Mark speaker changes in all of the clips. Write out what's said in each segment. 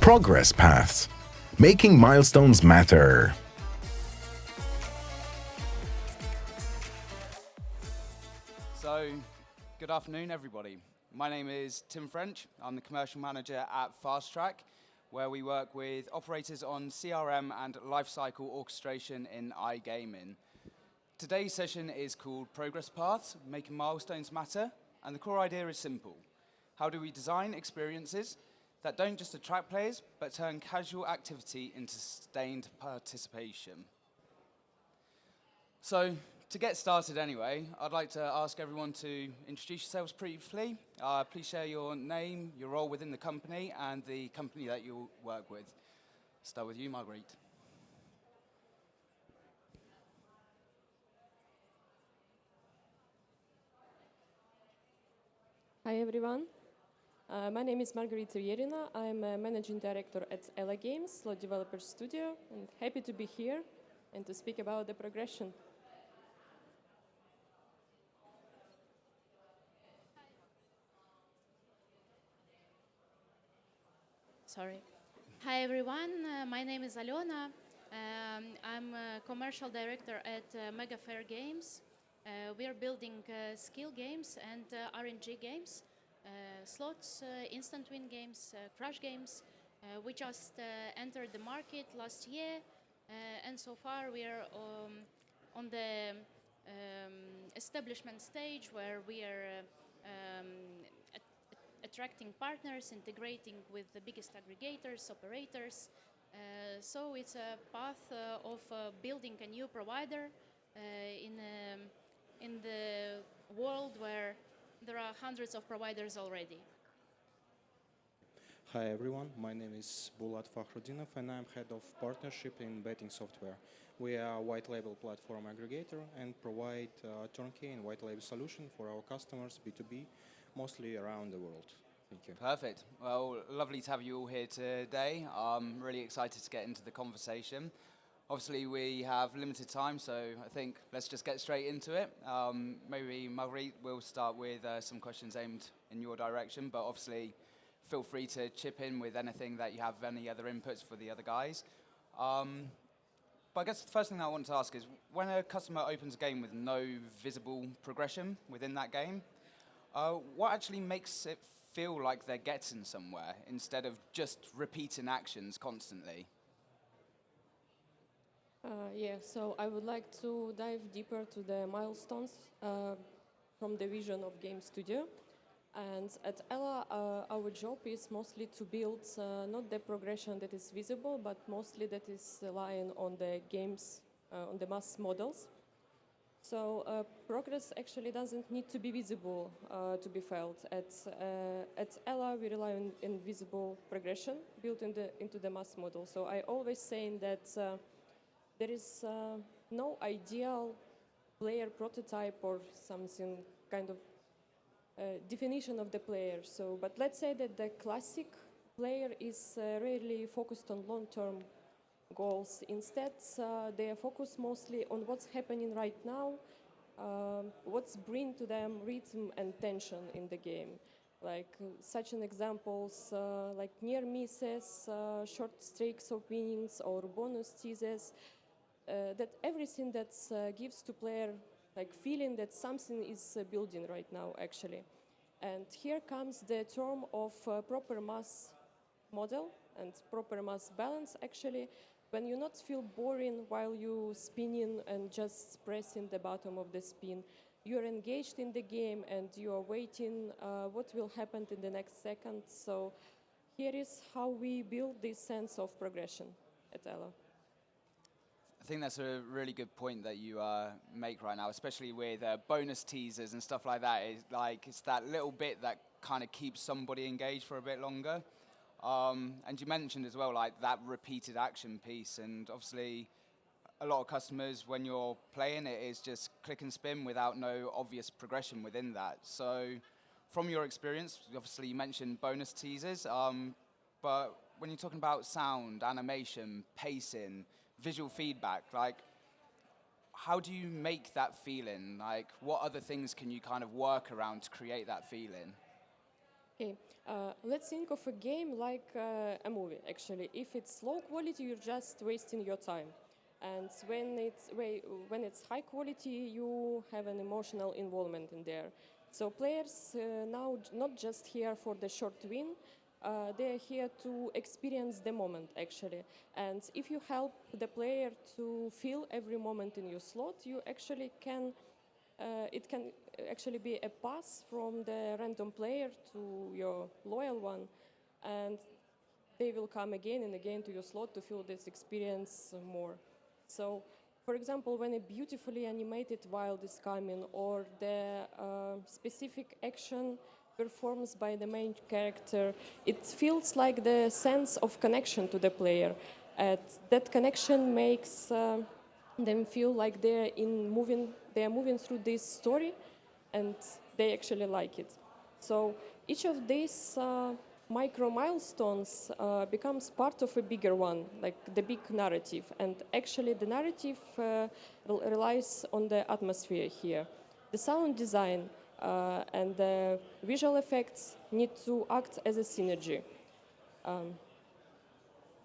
Speaker 1: progress paths, making milestones matter.
Speaker 2: So, good afternoon, everybody. My name is Tim French. I'm the commercial manager at Fast Track, where we work with operators on CRM and lifecycle orchestration in iGaming. Today's session is called Progress Paths, Making Milestones Matter, and the core idea is simple. How do we design experiences that don't just attract players, but turn casual activity into sustained participation? So, to get started anyway, I'd like to ask everyone to introduce yourselves briefly. Please share your name, your role within the company, and the company that you work with. Start with you, Marharyta.
Speaker 3: Hi everyone, my name is Marharyta Yerina. I'm a managing director at Ella Games, slot developer studio, and happy to be here and to speak about the progression.
Speaker 4: Sorry. Hi everyone, my name is Alena. I'm a commercial director at Mega Fair Games. We are building skill games and RNG games, slots, instant win games, crash games. We just entered the market last year, and so far we are on the establishment stage where we are attracting partners, integrating with the biggest aggregators, operators. So it's a path of building a new provider in the world where there are hundreds of providers already.
Speaker 5: Hi everyone, my name is Volatility and I'm head of partnership in betting software. We are a white label platform aggregator and provide turnkey and white label solution for our customers B2B, mostly around the world. Thank you.
Speaker 2: Perfect. Well, lovely to have you all here today. I'm really excited to get into the conversation. Obviously, we have limited time, so I think let's just get straight into it. Maybe Marharyta will start with some questions aimed in your direction, but obviously feel free to chip in with anything that you have, any other inputs for the other guys. But I guess the first thing I want to ask is, when a customer opens a game with no visible progression within that game, what actually makes it feel like they're getting somewhere instead of just repeating actions constantly?
Speaker 3: So I would like to dive deeper to the milestones from the vision of Game Studio. And at Ella, our job is mostly to build not the progression that is visible, but mostly that is relying on the games, on the mass models. So progress actually doesn't need to be visible to be felt. At Ella, we rely on invisible progression built into the mass model. So I always saying that there is no ideal player prototype or something kind of definition of the player. So, but let's say that the classic player is really focused on long-term goals. Instead, they are focused mostly on what's happening right now, what's bring to them rhythm and tension in the game. Like such an examples like near misses, short streaks of winnings, or bonus teases. That everything that gives to player like feeling that something is building right now actually. And here comes the term of proper mass model and proper mass balance actually. When you not feel boring while you spinning and just pressing the bottom of the spin, you're engaged in the game and you are waiting what will happen in the next second. So here is how we build this sense of progression at Ella.
Speaker 2: I think that's a really good point that you make right now, especially with bonus teasers and stuff like that. It's that little bit that kind of keeps somebody engaged for a bit longer. And you mentioned as well, like that repeated action piece. And obviously, a lot of customers, when you're playing it, is just click and spin without no obvious progression within that. So, from your experience, obviously you mentioned bonus teasers, but when you're talking about sound, animation, pacing, visual feedback, like how do you make that feeling? Like what other things can you kind of work around to create that feeling?
Speaker 3: Okay, let's think of a game like a movie. Actually, if it's low quality, you're just wasting your time, and when it's high quality, you have an emotional involvement in there. So players now not just here for the short win, they are here to experience the moment actually. And if you help the player to feel every moment in your slot, you actually can it can actually be a pass from the random player to your loyal one, and they will come again and again to your slot to feel this experience more. So, for example, when a beautifully animated wild is coming, or the specific action performed by the main character, it feels like the sense of connection to the player. And that connection makes them feel like they are moving through this story, and they actually like it. So each of these micro milestones becomes part of a bigger one, like the big narrative. And actually, the narrative relies on the atmosphere here. The sound design and the visual effects need to act as a synergy.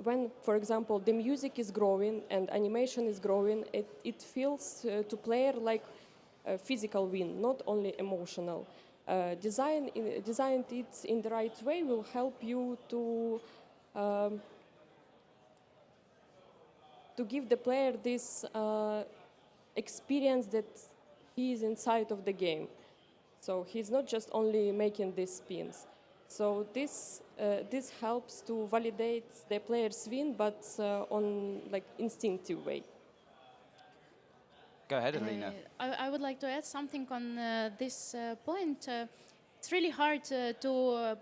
Speaker 3: When, for example, the music is growing and animation is growing, it feels to player like a physical win, not only emotional. Designed it in the right way will help you um, to give the player this experience that he is inside of the game. So he's not just only making these spins. So this helps to validate the player's win, but on like instinctive way.
Speaker 2: Go ahead, Yerina.
Speaker 4: I would like to add something on this point. It's really hard to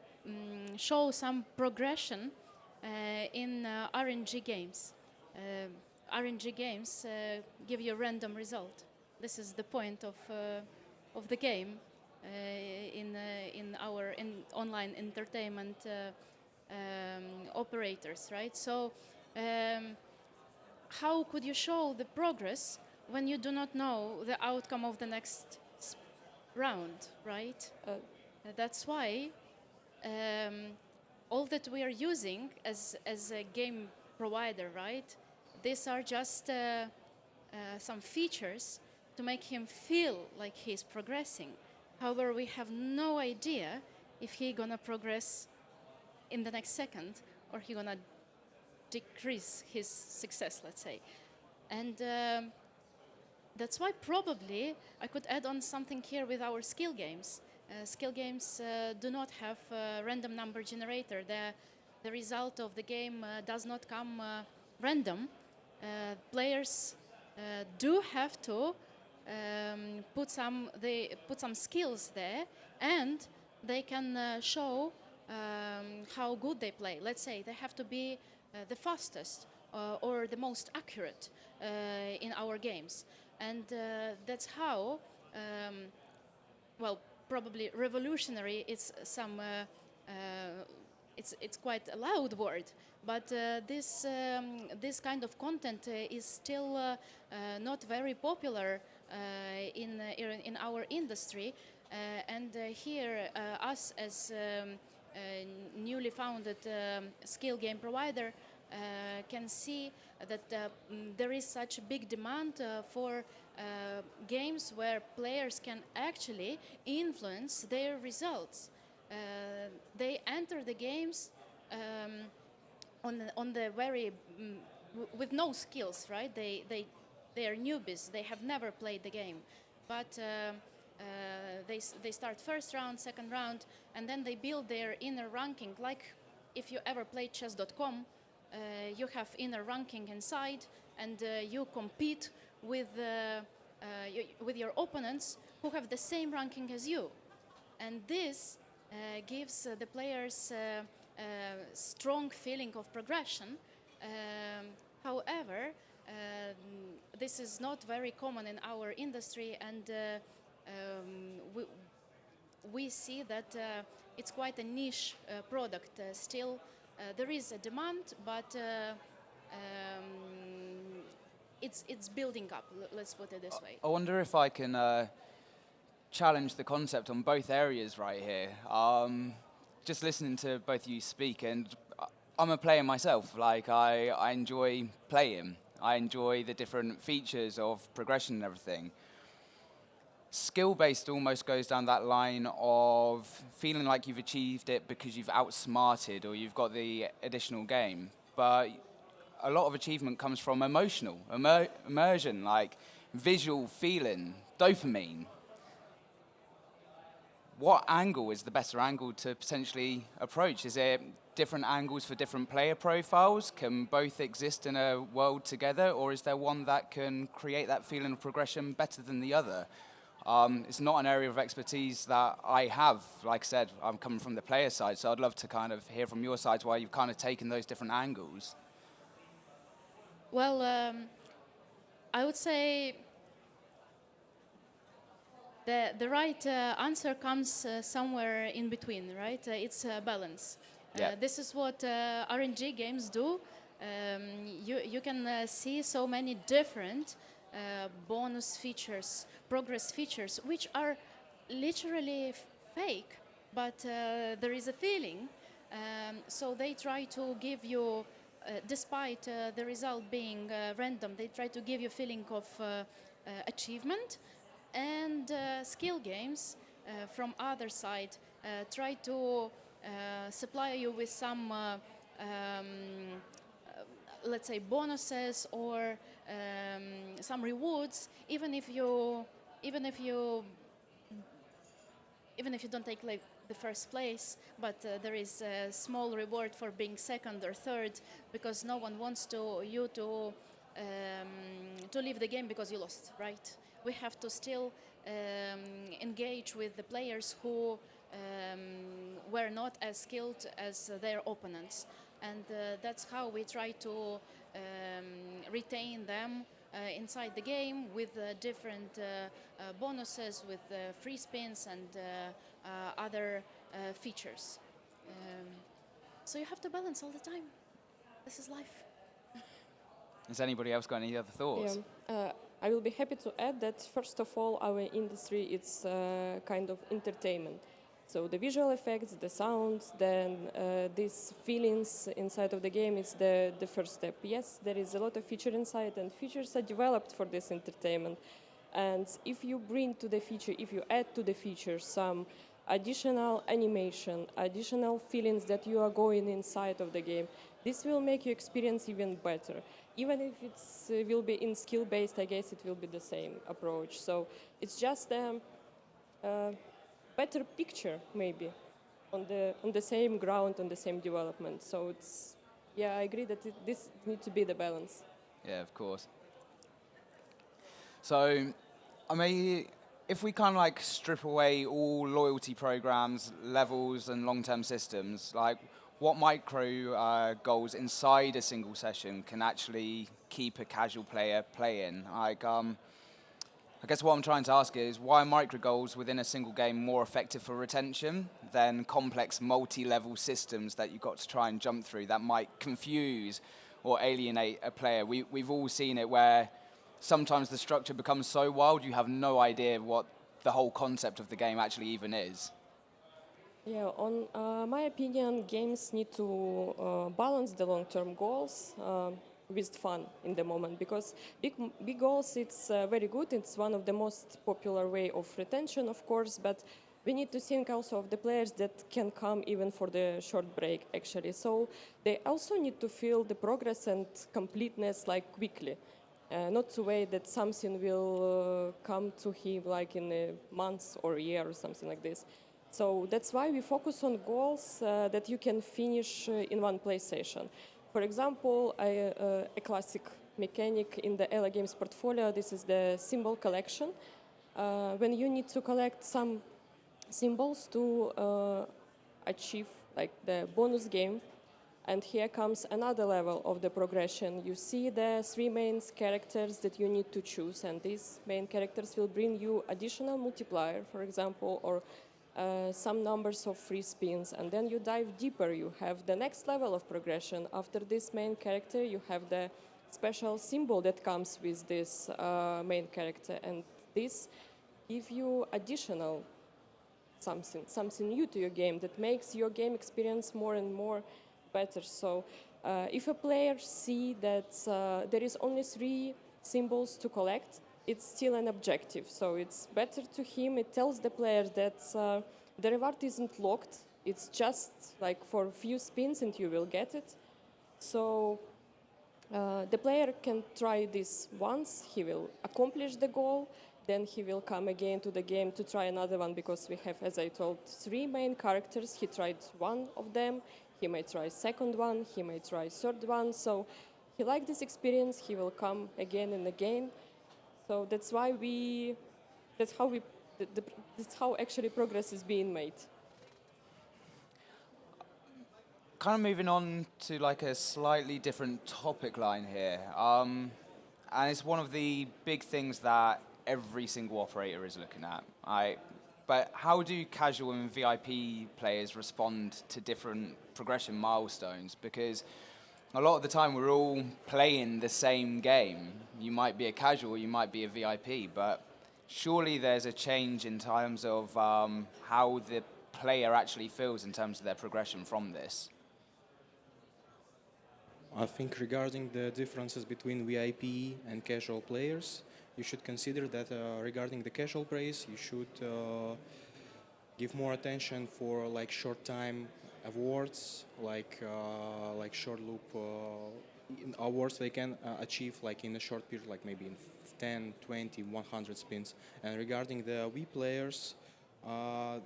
Speaker 4: show some progression in RNG games. RNG games give you a random result. This is the point of the game in our online entertainment operators, right? So how could you show the progress when you do not know the outcome of the next round, right? That's why all that we are using as a game provider, right? These are just some features to make him feel like he's progressing. However, we have no idea if he's gonna progress in the next second or he's gonna decrease his success, let's say. And that's why probably I could add on something here with our skill games. Skill games do not have a random number generator. The result of the game does not come random. Players do have to put some skills there, and they can show how good they play. Let's say they have to be the fastest or the most accurate in our games. And that's how, well, probably revolutionary, it's quite a loud word, but this kind of content is still not very popular in our industry. And here, us as newly founded skill game provider can see that there is such a big demand for games where players can actually influence their results. They enter the games on the very with no skills, right? They are newbies. They have never played the game, but they start first round, second round, and then they build their inner ranking. Like if you ever played chess.com, you have inner ranking inside, and you compete with your opponents who have the same ranking as you, and this gives the players strong feeling of progression. However, this is not very common in our industry, and we see that it's quite a niche product. Still, there is a demand, but it's building up. Let's put it this way.
Speaker 2: I wonder if I can challenge the concept on both areas right here. just listening to both of you speak, and I'm a player myself. Like, I enjoy playing. I enjoy the different features of progression and everything. Skill-based almost goes down that line of feeling like you've achieved it because you've outsmarted or you've got the additional game. But a lot of achievement comes from emotional, immersion, like visual feeling, dopamine. What angle is the better angle to potentially approach? Is it different angles for different player profiles? Can both exist in a world together, or is there one that can create that feeling of progression better than the other? It's not an area of expertise that I have. Like I said, I'm coming from the player side, so I'd love to kind of hear from your sides why you've kind of taken those different angles.
Speaker 4: Well, I would say the right answer comes somewhere in between, right? It's a balance.
Speaker 2: Yeah.
Speaker 4: This is what RNG games do. You can see so many different bonus features, progress features, which are literally fake, but there is a feeling. So they try to give you, despite the result being random, they try to give you a feeling of achievement. And skill games, from other side, try to supply you with some, let's say, bonuses or some rewards, even if you don't take like the first place, but there is a small reward for being second or third, because no one wants you to leave the game because you lost, right? We have to still engage with the players who were not as skilled as their opponents. And that's how we try to retain them inside the game with different bonuses, with free spins and other features. So you have to balance all the time. This is life.
Speaker 2: Has anybody else got any other thoughts?
Speaker 3: Yeah. I will be happy to add that, first of all, our industry is kind of entertainment. So the visual effects, the sounds, then these feelings inside of the game is the first step. Yes, there is a lot of feature inside, and features are developed for this entertainment. And if you bring to the feature, if you add to the feature some additional animation, additional feelings that you are going inside of the game, this will make your experience even better. Even if it will be in skill-based, I guess it will be the same approach. So it's just a better picture, maybe, on the same ground, on the same development. So it's, yeah, I agree that this needs to be the balance.
Speaker 2: Yeah, of course. So, I mean, if we kind of like strip away all loyalty programs, levels, and long-term systems, like what micro goals inside a single session can actually keep a casual player playing? Like, I guess what I'm trying to ask is, why are micro goals within a single game more effective for retention than complex multi-level systems that you've got to try and jump through that might confuse or alienate a player? We've all seen it where sometimes the structure becomes so wild you have no idea what the whole concept of the game actually even is.
Speaker 3: Yeah, on my opinion, games need to balance the long-term goals with fun in the moment, because big goals, it's very good. It's one of the most popular way of retention, of course, but we need to think also of the players that can come even for the short break, actually. So they also need to feel the progress and completeness like quickly. Not to wait that something will come to him like in a month or a year or something like this. So that's why we focus on goals that you can finish in one play session. For example, a classic mechanic in the Ella Games portfolio, this is the symbol collection. When you need to collect some symbols to achieve like the bonus game, and here comes another level of the progression. You see the 3 main characters that you need to choose, and these main characters will bring you additional multiplier, for example, or some numbers of free spins, and then you dive deeper. You have the next level of progression. After this main character, you have the special symbol that comes with this main character, and this gives you additional something new to your game that makes your game experience more and more better. So if a player see that there is only 3 symbols to collect, it's still an objective. So it's better to him. It tells the player that the reward isn't locked. It's just like for a few spins and you will get it. So the player can try this once, he will accomplish the goal, then he will come again to the game to try another one, because we have, as I told, 3 main characters. He tried one of them, he may try second one, he may try third one. So he liked this experience, he will come again and again. So that's why that's how actually progress is being made.
Speaker 2: Kind of moving on to like a slightly different topic line here. And it's one of the big things that every single operator is looking at. But how do casual and VIP players respond to different progression milestones? Because a lot of the time we're all playing the same game. You might be a casual, you might be a VIP, but surely there's a change in terms of how the player actually feels in terms of their progression from this.
Speaker 5: I think regarding the differences between VIP and casual players, you should consider that regarding the casual players, you should give more attention for like short time awards, like short loop awards they can achieve like in a short period, like maybe in 10, 20, 100 spins. And regarding the V players,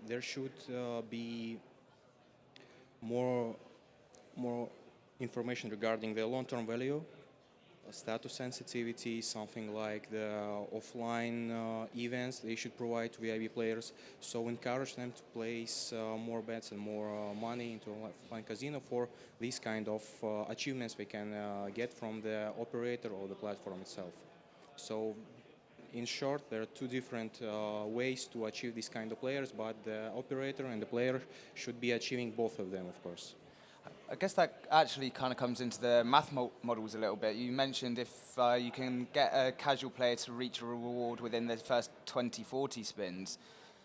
Speaker 5: there should be more information regarding the long-term value, status sensitivity, something like the offline events they should provide to VIP players. So encourage them to place more bets and more money into offline casino for these kind of achievements we can get from the operator or the platform itself. So in short, there are 2 different ways to achieve this kind of players, but the operator and the player should be achieving both of them, of course.
Speaker 2: I guess that actually kind of comes into the math models a little bit. You mentioned if you can get a casual player to reach a reward within the first 20, 40 spins.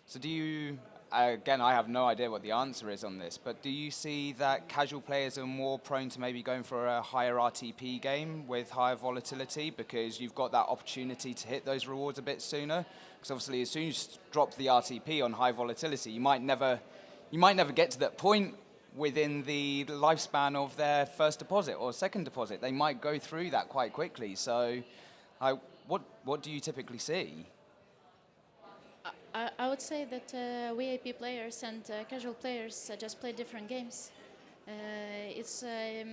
Speaker 2: So do you, again, I have no idea what the answer is on this, but do you see that casual players are more prone to maybe going for a higher RTP game with higher volatility because you've got that opportunity to hit those rewards a bit sooner? Because obviously as soon as you drop the RTP on high volatility, you might never get to that point within the lifespan of their first deposit or second deposit. They might go through that quite quickly. So what do you typically see?
Speaker 4: I would say that VIP players and casual players just play different games. It's a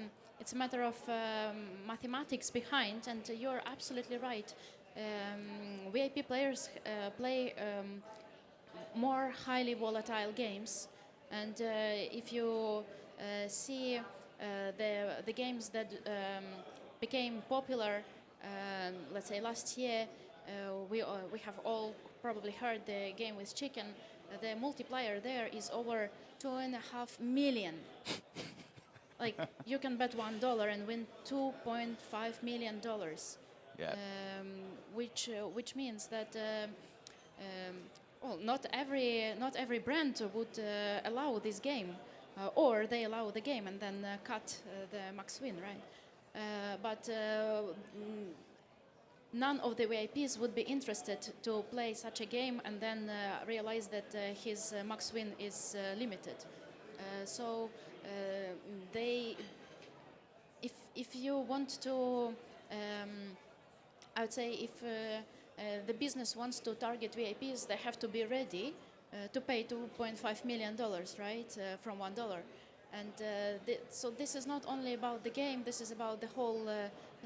Speaker 4: matter of mathematics behind, and you're absolutely right. VIP players play more highly volatile games. And if you see the games that became popular, let's say last year, we have all probably heard the game with chicken. The multiplier there is over 2.5 million. Like you can bet $1 and win $2.5 million.
Speaker 2: Yeah.
Speaker 4: Which means that. Well, not every brand would allow this game, or they allow the game and then cut the max win, right? But none of the VIPs would be interested to play such a game and then realize that his max win is limited. So if you want to, I would say if. The business wants to target VIPs, they have to be ready to pay $2.5 million, right, from $1. And so this is not only about the game, this is about the whole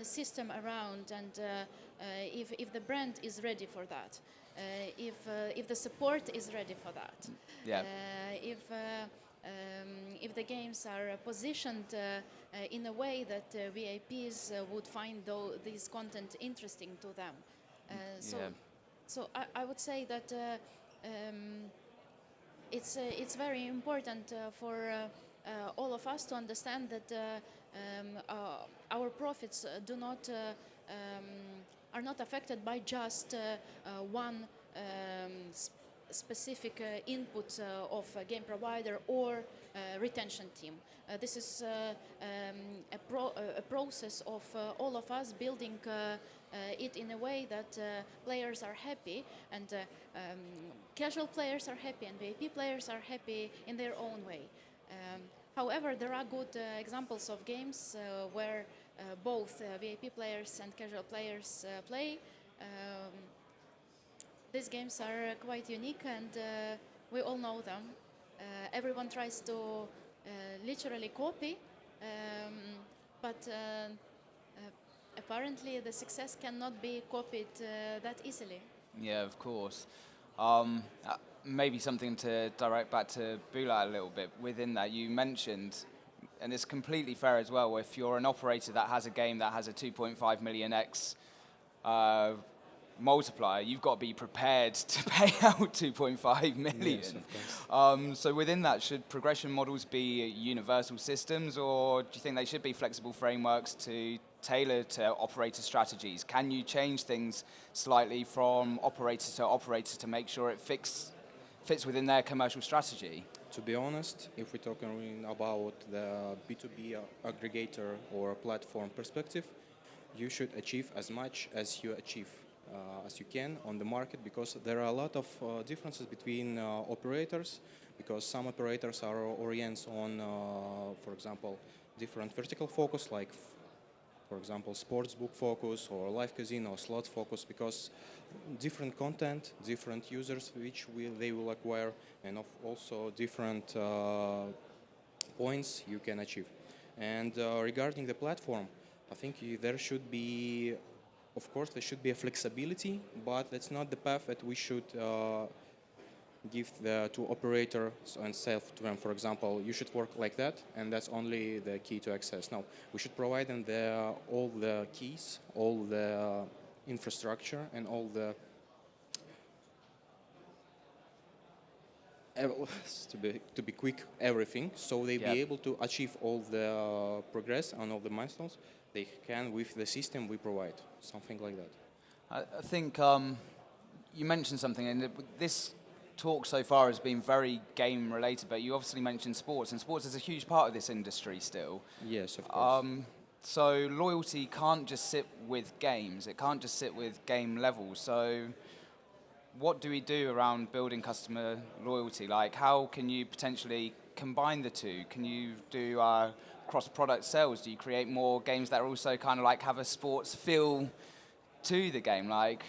Speaker 4: system around, and if the brand is ready for that, if the support is ready for that,
Speaker 2: Yeah.
Speaker 4: If the games are positioned in a way that VIPs would find this content interesting to them. So I would say that it's very important for all of us to understand that our profits are not affected by just one specific input of a game provider or retention team. This is a process of all of us building it in a way that players are happy and casual players are happy and VIP players are happy in their own way. However, there are good examples of games where both VIP players and casual players play. These games are quite unique and we all know them. Everyone tries to literally copy, but apparently the success cannot be copied that easily.
Speaker 2: Yeah, of course. Maybe something to direct back to Bulat a little bit. Within that, you mentioned, and it's completely fair as well, if you're an operator that has a game that has a 2.5 million X multiplier, you've got to be prepared to pay out 2.5 million.
Speaker 5: Yes, of course.
Speaker 2: So within that, should progression models be universal systems, or do you think they should be flexible frameworks to tailor to operator strategies? Can you change things slightly from operator to make sure it fits within their commercial strategy?
Speaker 5: To be honest, if we're talking about the B2B aggregator or platform perspective, you should achieve as much as you achieve as you can on the market, because there are a lot of differences between operators, because some operators are oriented on, for example, different vertical focus, like for example, sportsbook focus or live casino, slot focus, because different content, different users which they will acquire, and also different points you can achieve. And regarding the platform, I think there should be, of course, there should be a flexibility, but that's not the path that we should give to operators and sell to them. For example, you should work like that, and that's only the key to access. No, we should provide them all the keys, all the infrastructure, and all the to be quick, everything, so they be able to achieve all the progress and all the milestones they can with the system we provide, something like that.
Speaker 2: I think you mentioned something, and this talk so far has been very game related, but you obviously mentioned sports, and sports is a huge part of this industry still.
Speaker 5: Yes, of course.
Speaker 2: So loyalty can't just sit with games, it can't just sit with game levels. So what do we do around building customer loyalty? Like, how can you potentially combine the two? Can you do cross-product sales? Do you create more games that are also kind of like have a sports feel to the game? Like,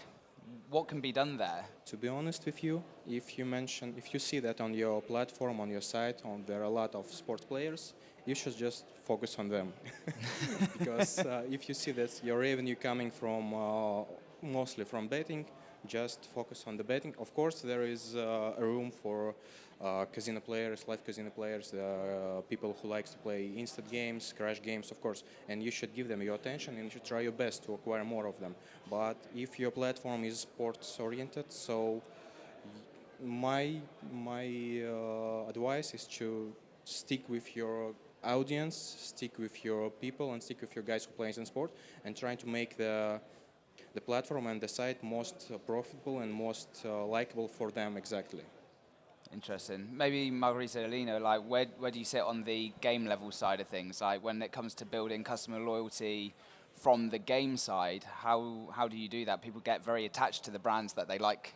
Speaker 2: what can be done there?
Speaker 5: To be honest with you, if you see that on your platform, on your site, there are a lot of sports players, you should just focus on them. Because if you see that your revenue coming from mostly from betting, just focus on the betting. Of course, there is a room for casino players, live casino players, people who like to play instant games, crash games, of course, and you should give them your attention and you should try your best to acquire more of them. But if your platform is sports oriented, so my advice is to stick with your audience, stick with your people, and stick with your guys who play in sport, and try to make the platform and the site most profitable and most likable for them exactly.
Speaker 2: Interesting. Maybe Marharyta, Yerina, like where do you sit on the game level side of things? Like when it comes to building customer loyalty from the game side, how do you do that? People get very attached to the brands that they like.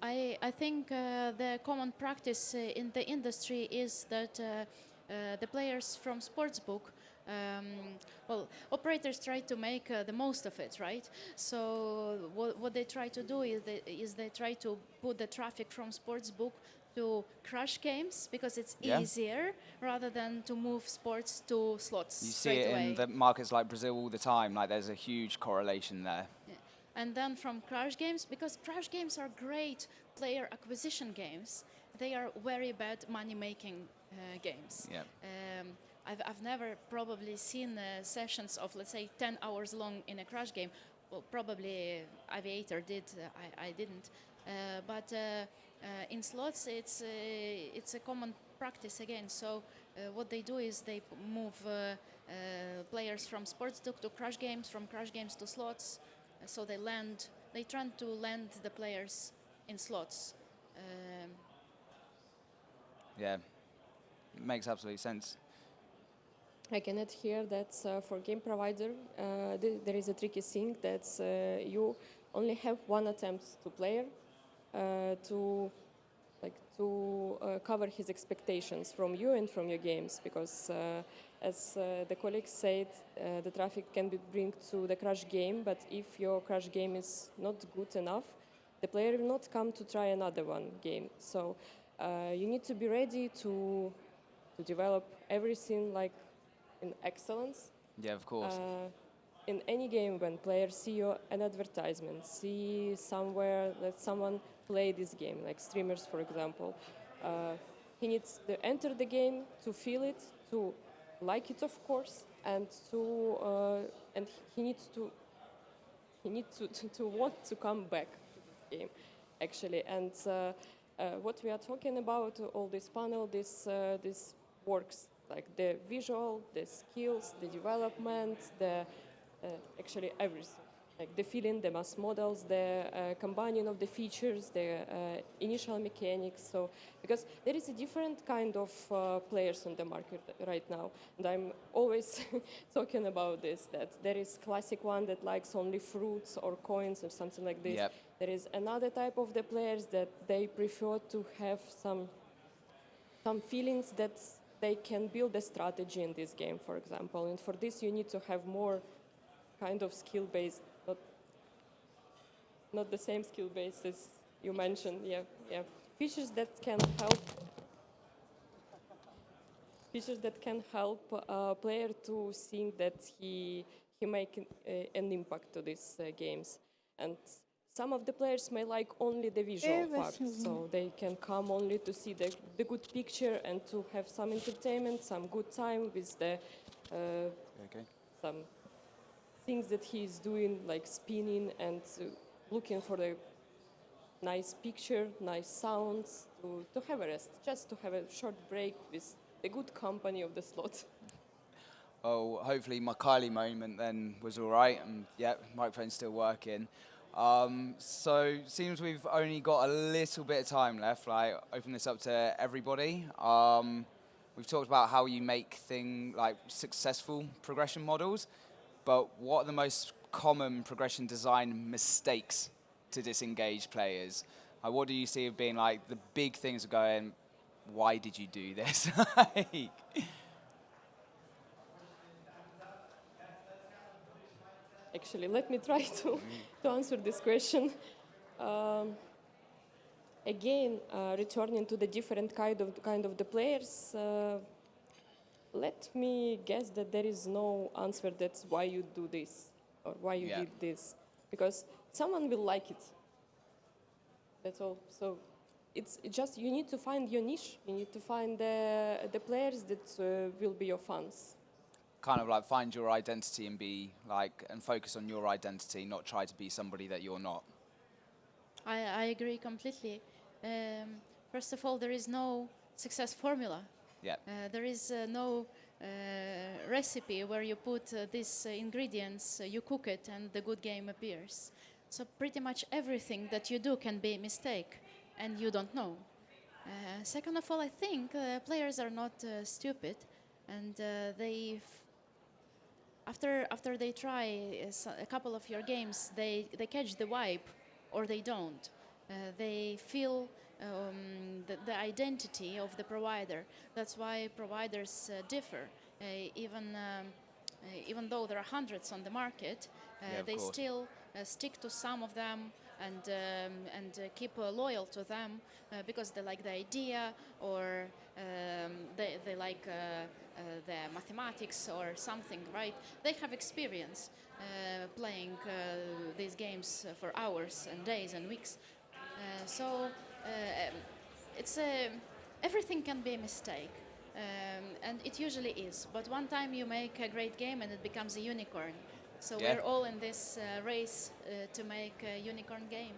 Speaker 4: I think the common practice in the industry is that the players from sportsbook, operators try to make the most of it, right? So what they try to do is they try to put the traffic from sportsbook to crash games because it's easier rather than to move sports to slots.
Speaker 2: You see it in the markets like Brazil all the time. Like there's a huge correlation there.
Speaker 4: Yeah. And then from crash games, because crash games are great player acquisition games, they are very bad money-making games.
Speaker 2: Yeah.
Speaker 4: I've never probably seen sessions of, let's say, 10 hours long in a crash game. Well, probably Aviator did, I didn't. But in slots, it's a common practice again. So what they do is they move players from sportsbook to crash games, from crash games to slots. So they try to land the players in slots.
Speaker 2: Yeah, it makes absolute sense.
Speaker 3: I can add here that for game provider, there is a tricky thing that you only have one attempt to player to cover his expectations from you and from your games, because as the colleagues said, the traffic can be bring to the crash game, but if your crash game is not good enough, the player will not come to try another one game. So you need to be ready to develop everything like in excellence.
Speaker 2: Yeah, of course.
Speaker 3: In any game, when players see an advertisement, see somewhere that someone play this game, like streamers, for example, he needs to enter the game, to feel it, to like it, of course, and and he needs to want to come back to this game, actually. And what we are talking about, all this panel, this works like the visual, the skills, the development, actually everything. Like the feeling, the mass models, the combining of the features, the initial mechanics. So, because there is a different kind of players on the market right now, and I'm always talking about this, that there is classic one that likes only fruits or coins or something like this.
Speaker 2: Yep.
Speaker 3: There is another type of the players that they prefer to have some feelings that they can build a strategy in this game, for example. And for this, you need to have more kind of skill-based, not the same skill-based as you mentioned. Yeah. Features that can help a player to think that he make an impact to these games. And some of the players may like only the visual part, so they can come only to see the good picture and to have some entertainment, some good time with the some things that he is doing, like spinning and looking for the nice picture, nice sounds, to have a rest, just to have a short break with the good company of the slot.
Speaker 2: Oh, hopefully my Kylie moment then was all right, and yeah, microphone's still working. So seems we've only got a little bit of time left. Like, open this up to everybody. We've talked about how you make successful progression models, but what are the most common progression design mistakes to disengage players? What do you see as being like the big things of going, why did you do this?
Speaker 3: Actually, let me try to answer this question. Again, returning to the different kind of the players, let me guess that there is no answer that's why you do this or why you did this, because someone will like it. That's all. So it's just you need to find your niche. You need to find the players that will be your fans.
Speaker 2: Kind of like find your identity and focus on your identity, not try to be somebody that you're not.
Speaker 4: I agree completely. First of all, there is no success formula.
Speaker 2: Yeah.
Speaker 4: There is no recipe where you put these ingredients, you cook it, and the good game appears. So pretty much everything that you do can be a mistake, and you don't know. Second of all, I think players are not stupid, and after they try a couple of your games, they catch the vibe, or they don't. They feel the identity of the provider. That's why providers differ. Even though there are hundreds on the market, they still stick to some of them and keep loyal to them because they like the idea, or they like the mathematics or something, right? They have experience playing these games for hours and days and weeks. So it's everything can be a mistake, and it usually is. But one time you make a great game and it becomes a unicorn. So we're all in this race to make a unicorn game.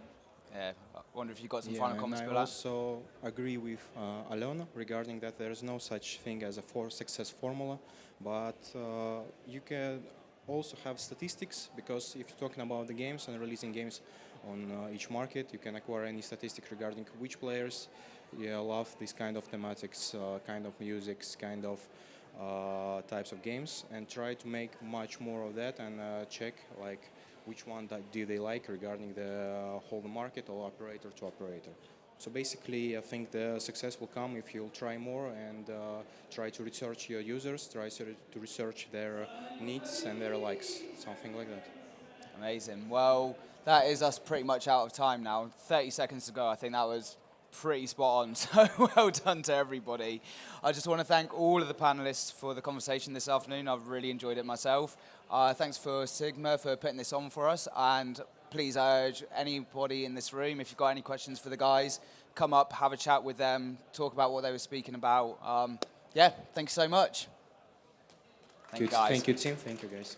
Speaker 2: Yeah, I wonder if you've got some final comments about that.
Speaker 5: I also agree with Alona regarding that there is no such thing as a success formula, but you can also have statistics, because if you're talking about the games and releasing games on each market. You can acquire any statistic regarding which players love this kind of thematics, kind of musics, kind of types of games, and try to make much more of that and check like which one do they like regarding the whole market or operator to operator. So basically, I think the success will come if you'll try more and try to research your users, try to research their needs and their likes, something like that.
Speaker 2: Amazing. Well, that is us pretty much out of time now. 30 seconds to go. I think that was pretty spot on. So well done to everybody. I just want to thank all of the panelists for the conversation this afternoon. I've really enjoyed it myself. Thanks for Sigma for putting this on for us. And please urge anybody in this room, if you've got any questions for the guys, come up, have a chat with them, talk about what they were speaking about. Yeah, thank you so much. Thank you, guys.
Speaker 5: Thank you, team. Thank you, guys.